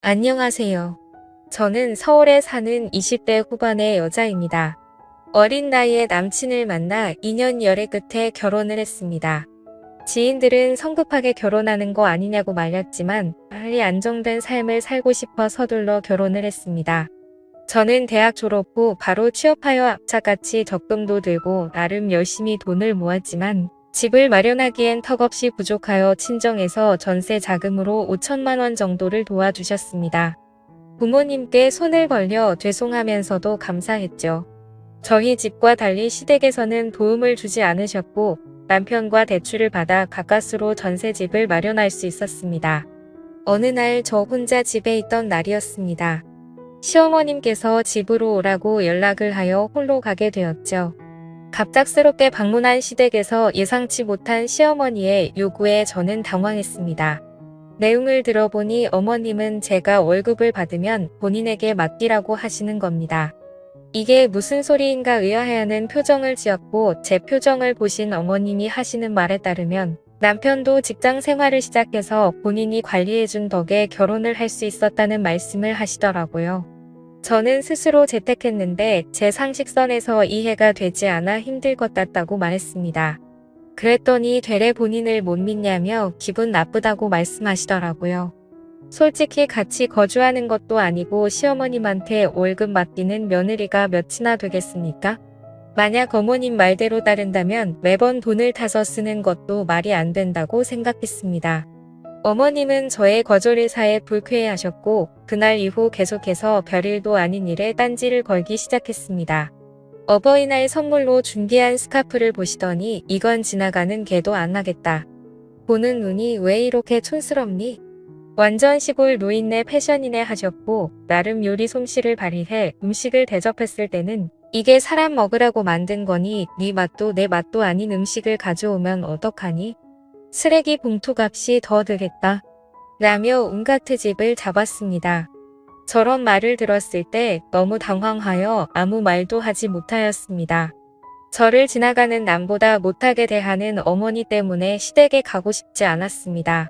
안녕하세요. 저는 서울에 사는 20대 후반의 여자입니다. 어린 나이에 남친을 만나 2년 열애 끝에 결혼을 했습니다. 지인들은 성급하게 결혼하는 거 아니냐고 말렸지만 빨리 안정된 삶을 살고 싶어 서둘러 결혼을 했습니다. 저는 대학 졸업 후 바로 취업하여 악착같이 적금도 들고 나름 열심히 돈을 모았지만 집을 마련하기엔 턱없이 부족하여 친정에서 전세 자금으로 5천만 원 정도를 도와주셨습니다. 부모님께 손을 벌려 죄송하면서도 감사했죠. 저희 집과 달리 시댁에서는 도움을 주지 않으셨고 남편과 대출을 받아 가까스로 전세집을 마련할 수 있었습니다. 어느 날 저 혼자 집에 있던 날이었습니다. 시어머님께서 집으로 오라고 연락을 하여 홀로 가게 되었죠. 갑작스럽게 방문한 시댁에서 예상치 못한 시어머니의 요구에 저는 당황했습니다. 내용을 들어보니 어머님은 제가 월급을 받으면 본인에게 맡기라고 하시는 겁니다. 이게 무슨 소리인가 의아해하는 표정을 지었고 제 표정을 보신 어머님이 하시는 말에 따르면 남편도 직장 생활을 시작해서 본인이 관리해준 덕에 결혼을 할 수 있었다는 말씀을 하시더라고요. 저는 스스로 재택했는데 제 상식선에서 이해가 되지 않아 힘들 것 같다고 말했습니다. 그랬더니 되레 본인을 못 믿냐며 기분 나쁘다고 말씀하시더라고요. 솔직히 같이 거주하는 것도 아니고 시어머님한테 월급 맡기는 며느리가 몇이나 되겠습니까? 만약 어머님 말대로 따른다면 매번 돈을 타서 쓰는 것도 말이 안 된다고 생각했습니다. 어머님은 저의 거절의사에 불쾌해하셨고 그날 이후 계속해서 별일도 아닌 일에 딴지를 걸기 시작했습니다. 어버이날 선물로 준비한 스카프를 보시더니 이건 지나가는 개도 안 하겠다. 보는 눈이 왜 이렇게 촌스럽니? 완전 시골 노인네 패션이네 하셨고 나름 요리 솜씨를 발휘해 음식을 대접했을 때는 이게 사람 먹으라고 만든 거니 네 맛도 내 맛도 아닌 음식을 가져오면 어떡하니? 쓰레기 봉투 값이 더 들겠다. 라며 온갖 트집을 잡았습니다. 저런 말을 들었을 때 너무 당황하여 아무 말도 하지 못하였습니다. 저를 지나가는 남보다 못하게 대하는 어머니 때문에 시댁에 가고 싶지 않았습니다.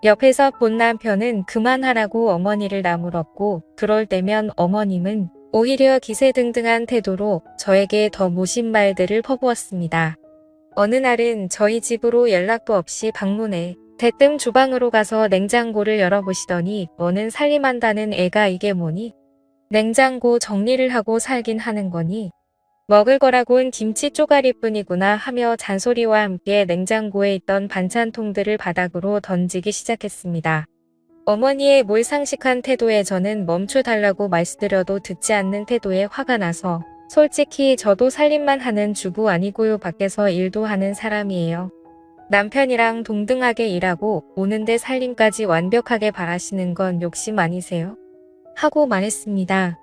옆에서 본 남편은 그만하라고 어머니를 나무랐고 그럴 때면 어머님은 오히려 기세등등한 태도로 저에게 더 모신 말들을 퍼부었습니다. 어느 날은 저희 집으로 연락도 없이 방문해 대뜸 주방으로 가서 냉장고를 열어보시더니 너는 살림한다는 애가 이게 뭐니? 냉장고 정리를 하고 살긴 하는 거니? 먹을 거라곤 김치 쪼가리뿐이구나 하며 잔소리와 함께 냉장고에 있던 반찬통들을 바닥으로 던지기 시작했습니다. 어머니의 몰상식한 태도에 저는 멈춰달라고 말씀드려도 듣지 않는 태도에 화가 나서 솔직히 저도 살림만 하는 주부 아니고요 밖에서 일도 하는 사람이에요. 남편이랑 동등하게 일하고 오는데 살림까지 완벽하게 바라시는 건 욕심 아니세요? 하고 말했습니다.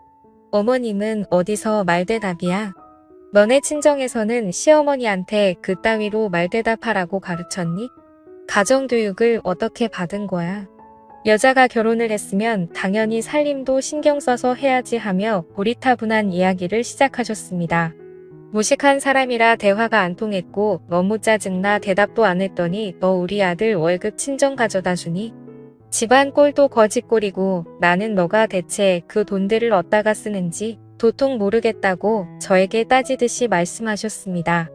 어머님은 어디서 말대답이야? 너네 친정에서는 시어머니한테 그따위로 말대답하라고 가르쳤니? 가정교육을 어떻게 받은 거야? 여자가 결혼을 했으면 당연히 살림도 신경 써서 해야지 하며 고리타분한 이야기를 시작하셨습니다. 무식한 사람이라 대화가 안 통했고 너무 짜증나 대답도 안 했더니 너 우리 아들 월급 친정 가져다 주니? 집안 꼴도 거짓꼴이고 나는 너가 대체 그 돈들을 어디다가 쓰는지 도통 모르겠다고 저에게 따지듯이 말씀하셨습니다.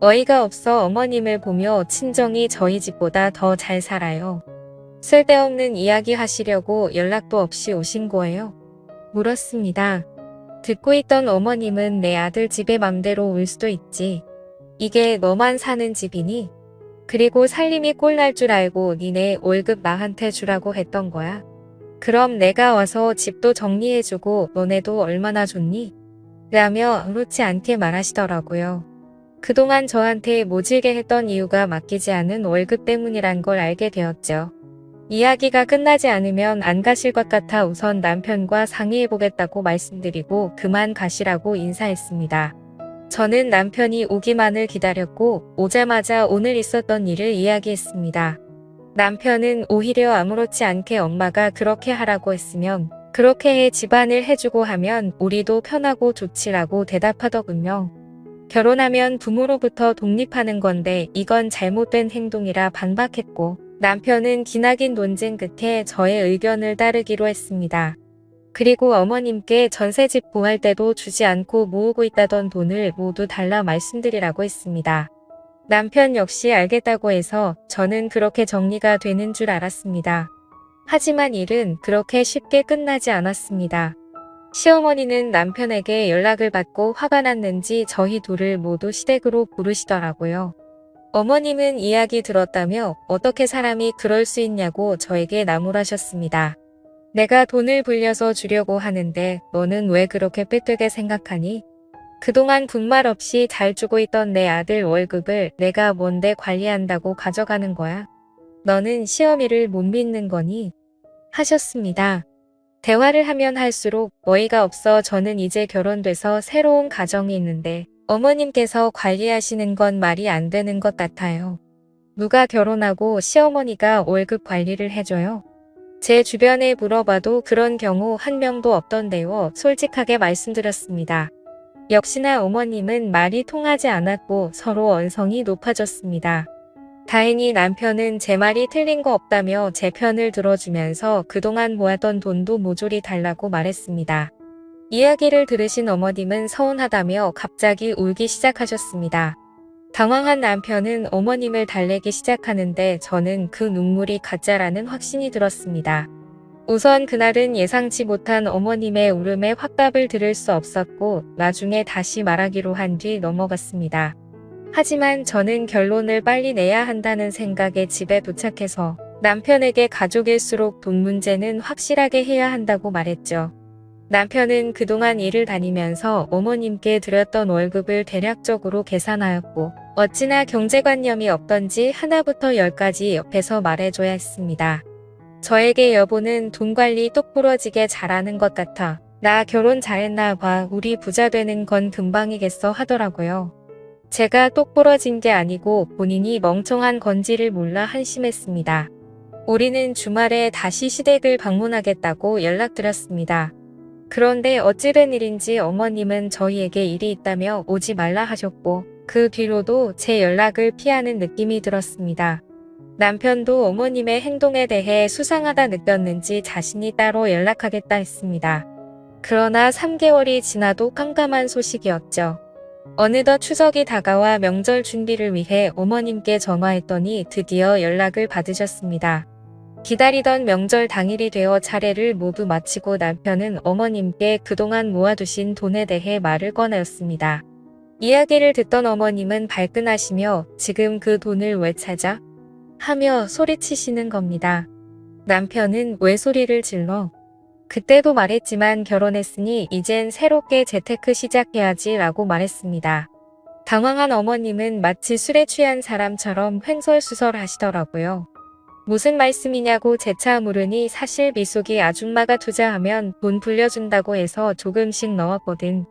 어이가 없어 어머님을 보며 친정이 저희 집보다 더 잘 살아요. 쓸데없는 이야기 하시려고 연락도 없이 오신 거예요? 물었습니다. 듣고 있던 어머님은 내 아들 집에 맘대로 올 수도 있지. 이게 너만 사는 집이니? 그리고 살림이 꼴날 줄 알고 니네 월급 나한테 주라고 했던 거야. 그럼 내가 와서 집도 정리해주고 너네도 얼마나 좋니? 라며 아무렇지 않게 말하시더라고요. 그동안 저한테 모질게 했던 이유가 맡기지 않은 월급 때문이란 걸 알게 되었죠. 이야기가 끝나지 않으면 안 가실 것 같아 우선 남편과 상의해보겠다고 말씀드리고 그만 가시라고 인사했습니다. 저는 남편이 오기만을 기다렸고 오자마자 오늘 있었던 일을 이야기했습니다. 남편은 오히려 아무렇지 않게 엄마가 그렇게 하라고 했으면 그렇게 해 집안을 해주고 하면 우리도 편하고 좋지라고 대답하더군요. 결혼하면 부모로부터 독립하는 건데 이건 잘못된 행동이라 반박했고 남편은 기나긴 논쟁 끝에 저의 의견을 따르기로 했습니다. 그리고 어머님께 전셋집 구할 때도 주지 않고 모으고 있다던 돈을 모두 달라 말씀드리라고 했습니다. 남편 역시 알겠다고 해서 저는 그렇게 정리가 되는 줄 알았습니다. 하지만 일은 그렇게 쉽게 끝나지 않았습니다. 시어머니는 남편에게 연락을 받고 화가 났는지 저희 둘을 모두 시댁으로 부르시더라고요. 어머님은 이야기 들었다며 어떻게 사람이 그럴 수 있냐고 저에게 나무라셨습니다. 내가 돈을 불려서 주려고 하는데 너는 왜 그렇게 빼뜨게 생각하니? 그동안 군말 없이 잘 주고 있던 내 아들 월급을 내가 뭔데 관리한다고 가져가는 거야? 너는 시어미를 못 믿는 거니? 하셨습니다. 대화를 하면 할수록 어이가 없어 저는 이제 결혼돼서 새로운 가정이 있는데 어머님께서 관리하시는 건 말이 안 되는 것 같아요. 누가 결혼하고 시어머니가 월급 관리를 해줘요? 제 주변에 물어봐도 그런 경우 한 명도 없던데요. 솔직하게 말씀드렸습니다. 역시나 어머님은 말이 통하지 않았고 서로 언성이 높아졌습니다. 다행히 남편은 제 말이 틀린 거 없다며 제 편을 들어주면서 그동안 모았던 돈도 모조리 달라고 말했습니다. 이야기를 들으신 어머님은 서운하다며 갑자기 울기 시작하셨습니다. 당황한 남편은 어머님을 달래기 시작하는데 저는 그 눈물이 가짜라는 확신이 들었습니다. 우선 그날은 예상치 못한 어머님의 울음에 확답을 들을 수 없었고 나중에 다시 말하기로 한 뒤 넘어갔습니다. 하지만 저는 결론을 빨리 내야 한다는 생각에 집에 도착해서 남편에게 가족일수록 돈 문제는 확실하게 해야 한다고 말했죠. 남편은 그동안 일을 다니면서 어머님께 드렸던 월급을 대략적으로 계산하였고 어찌나 경제관념이 없던지 하나부터 열까지 옆에서 말해줘야 했습니다. 저에게 여보는 돈 관리 똑부러지게 잘하는 것 같아. 나 결혼 잘했나 봐. 우리 부자 되는 건 금방이겠어 하더라고요. 제가 똑부러진 게 아니고 본인이 멍청한 건지를 몰라 한심했습니다. 우리는 주말에 다시 시댁을 방문하겠다고 연락드렸습니다. 그런데 어찌된 일인지 어머님은 저희에게 일이 있다며 오지 말라 하셨고 그 뒤로도 제 연락을 피하는 느낌이 들었습니다. 남편도 어머님의 행동에 대해 수상하다 느꼈는지 자신이 따로 연락하겠다 했습니다. 그러나 3개월이 지나도 깜깜한 소식이었죠. 어느덧 추석이 다가와 명절 준비를 위해 어머님께 전화했더니 드디어 연락을 받으셨습니다. 기다리던 명절 당일이 되어 차례를 모두 마치고 남편은 어머님께 그동안 모아두신 돈에 대해 말을 꺼내었습니다. 이야기를 듣던 어머님은 발끈하시며 지금 그 돈을 왜 찾아? 하며 소리치시는 겁니다. 남편은 왜 소리를 질러? 그때도 말했지만 결혼했으니 이젠 새롭게 재테크 시작해야지 라고 말했습니다. 당황한 어머님은 마치 술에 취한 사람처럼 횡설수설 하시더라고요. 무슨 말씀이냐고 재차 물으니 사실 미숙이 아줌마가 투자하면 돈 불려준다고 해서 조금씩 넣었거든.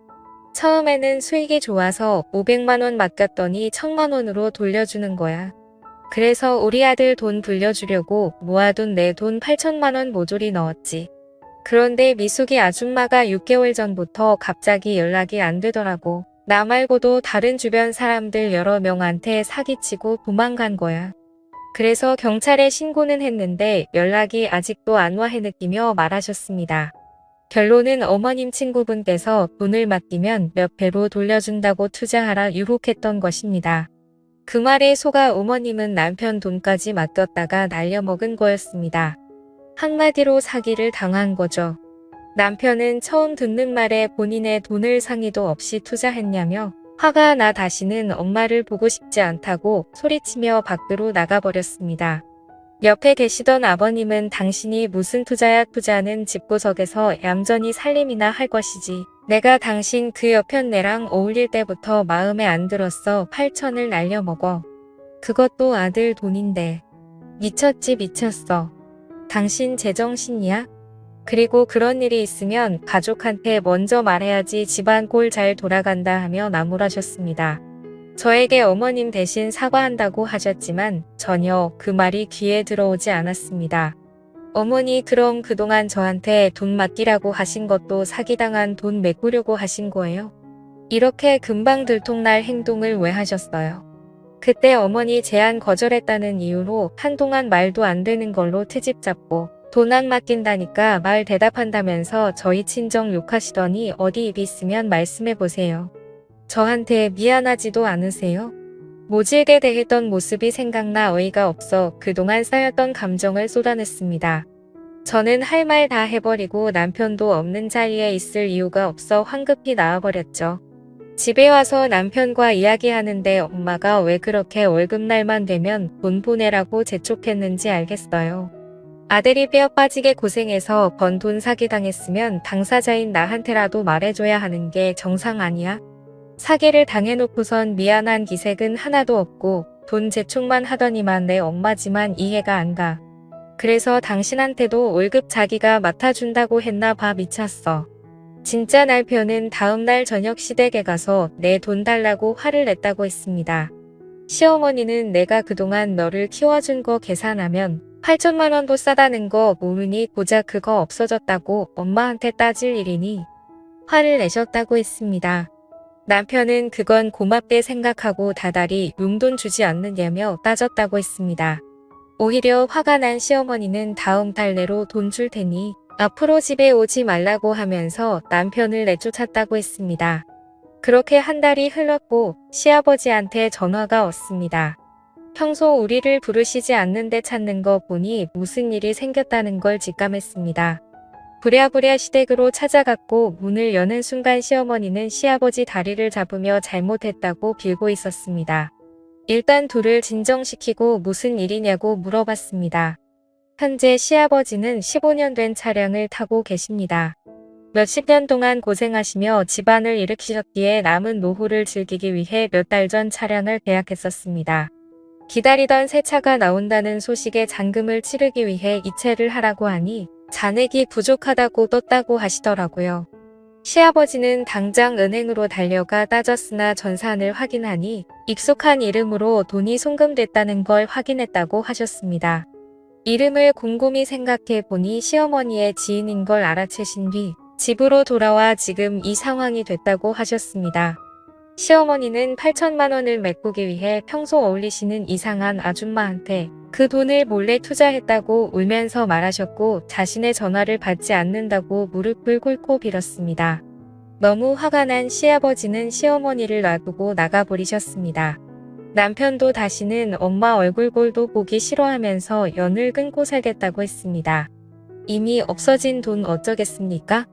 처음에는 수익이 좋아서 500만 원 맡겼더니 1000만 원으로 돌려주는 거야. 그래서 우리 아들 돈 불려주려고 모아둔 내 돈 8천만 원 모조리 넣었지. 그런데 미숙이 아줌마가 6개월 전부터 갑자기 연락이 안 되더라고. 나 말고도 다른 주변 사람들 여러 명한테 사기치고 도망간 거야. 그래서 경찰에 신고는 했는데 연락이 아직도 안 와 해느끼며 말하셨습니다. 결론은 어머님 친구분께서 돈을 맡기면 몇 배로 돌려준다고 투자하라 유혹했던 것입니다. 그 말에 속아 어머님은 남편 돈까지 맡겼다가 날려먹은 거였습니다. 한마디로 사기를 당한 거죠. 남편은 처음 듣는 말에 본인의 돈을 상의도 없이 투자했냐며 화가 나 다시는 엄마를 보고 싶지 않다고 소리치며 밖으로 나가버렸습니다. 옆에 계시던 아버님은 당신이 무슨 투자야 투자는 집구석에서 얌전히 살림이나 할 것이지. 내가 당신 그 여편네랑 어울릴 때부터 마음에 안 들었어. 8천을 날려먹어. 그것도 아들 돈인데. 미쳤지 미쳤어. 당신 제정신이야? 그리고 그런 일이 있으면 가족한테 먼저 말해야지 집안 꼴 잘 돌아간다 하며 나무라셨습니다. 저에게 어머님 대신 사과한다고 하셨지만 전혀 그 말이 귀에 들어오지 않았습니다. 어머니 그럼 그동안 저한테 돈 맡기라고 하신 것도 사기당한 돈 메꾸려고 하신 거예요? 이렇게 금방 들통날 행동을 왜 하셨어요? 그때 어머니 제안 거절했다는 이유로 한동안 말도 안 되는 걸로 트집 잡고 돈 안 맡긴다니까 말 대답한다면서 저희 친정 욕하시더니 어디 입 있으면 말씀해보세요. 저한테 미안하지도 않으세요? 모질게 대했던 모습이 생각나 어이가 없어 그동안 쌓였던 감정을 쏟아냈습니다. 저는 할 말 다 해버리고 남편도 없는 자리에 있을 이유가 없어 황급히 나와버렸죠. 집에 와서 남편과 이야기하는데 엄마가 왜 그렇게 월급날만 되면 돈 보내라고 재촉했는지 알겠어요. 아들이 뼈 빠지게 고생해서 번 돈 사기당했으면 당사자인 나한테라도 말해줘야 하는 게 정상 아니야? 사기를 당해놓고선 미안한 기색은 하나도 없고 돈 재촉만 하더니만 내 엄마지만 이해가 안 가. 그래서 당신한테도 월급 자기가 맡아준다고 했나 봐. 미쳤어. 진짜 남편은 다음날 저녁 시댁에 가서 내 돈 달라고 화를 냈다고 했습니다. 시어머니는 내가 그동안 너를 키워준 거 계산하면 8천만 원도 싸다는 거 모르니 고작 그거 없어졌다고 엄마한테 따질 일이니 화를 내셨다고 했습니다. 남편은 그건 고맙게 생각하고 다달이 용돈 주지 않느냐며 따졌다고 했습니다. 오히려 화가 난 시어머니는 다음 달 내로 돈 줄 테니 앞으로 집에 오지 말라고 하면서 남편을 내쫓았다고 했습니다. 그렇게 한 달이 흘렀고 시아버지한테 전화가 왔습니다. 평소 우리를 부르시지 않는데 찾는 거 보니 무슨 일이 생겼다는 걸 직감했습니다. 부랴부랴 시댁으로 찾아갔고 문을 여는 순간 시어머니는 시아버지 다리를 잡으며 잘못했다고 빌고 있었습니다. 일단 둘을 진정시키고 무슨 일이냐고 물어봤습니다. 현재 시아버지는 15년 된 차량을 타고 계십니다. 몇십 년 동안 고생하시며 집안을 일으키셨기에 남은 노후를 즐기기 위해 몇 달 전 차량을 계약했었습니다. 기다리던 새 차가 나온다는 소식에 잔금을 치르기 위해 이체를 하라고 하니 잔액이 부족하다고 떴다고 하시더라고요. 시아버지는 당장 은행으로 달려가 따졌으나 전산을 확인하니 익숙한 이름으로 돈이 송금됐다는 걸 확인했다고 하셨습니다. 이름을 곰곰이 생각해 보니 시어머니의 지인인 걸 알아채신 뒤 집으로 돌아와 지금 이 상황이 됐다고 하셨습니다. 시어머니는 8천만 원을 메꾸기 위해 평소 어울리시는 이상한 아줌마한테 그 돈을 몰래 투자했다고 울면서 말하셨고 자신의 전화를 받지 않는다고 무릎을 꿇고 빌었습니다. 너무 화가 난 시아버지는 시어머니를 놔두고 나가버리셨습니다. 남편도 다시는 엄마 얼굴꼴도 보기 싫어하면서 연을 끊고 살겠다고 했습니다. 이미 없어진 돈 어쩌겠습니까?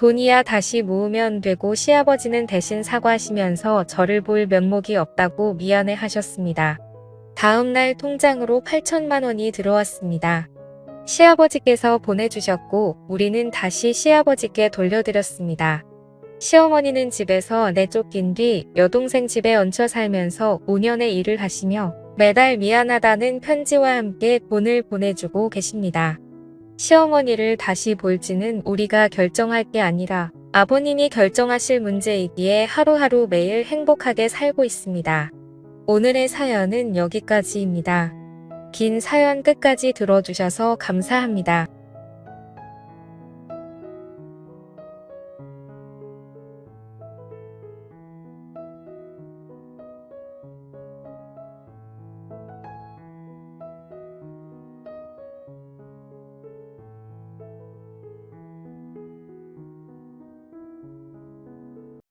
돈이야 다시 모으면 되고 시아버지는 대신 사과하시면서 저를 볼 면목이 없다고 미안해 하셨습니다. 다음 날 통장으로 8천만 원이 들어왔습니다. 시아버지께서 보내주셨고 우리는 다시 시아버지께 돌려드렸습니다. 시어머니는 집에서 내쫓긴 뒤 여동생 집에 얹혀 살면서 5년의 일을 하시며 매달 미안하다는 편지와 함께 돈을 보내주고 계십니다. 시어머니를 다시 볼지는 우리가 결정할 게 아니라 아버님이 결정하실 문제이기에 하루하루 매일 행복하게 살고 있습니다. 오늘의 사연은 여기까지입니다. 긴 사연 끝까지 들어주셔서 감사합니다.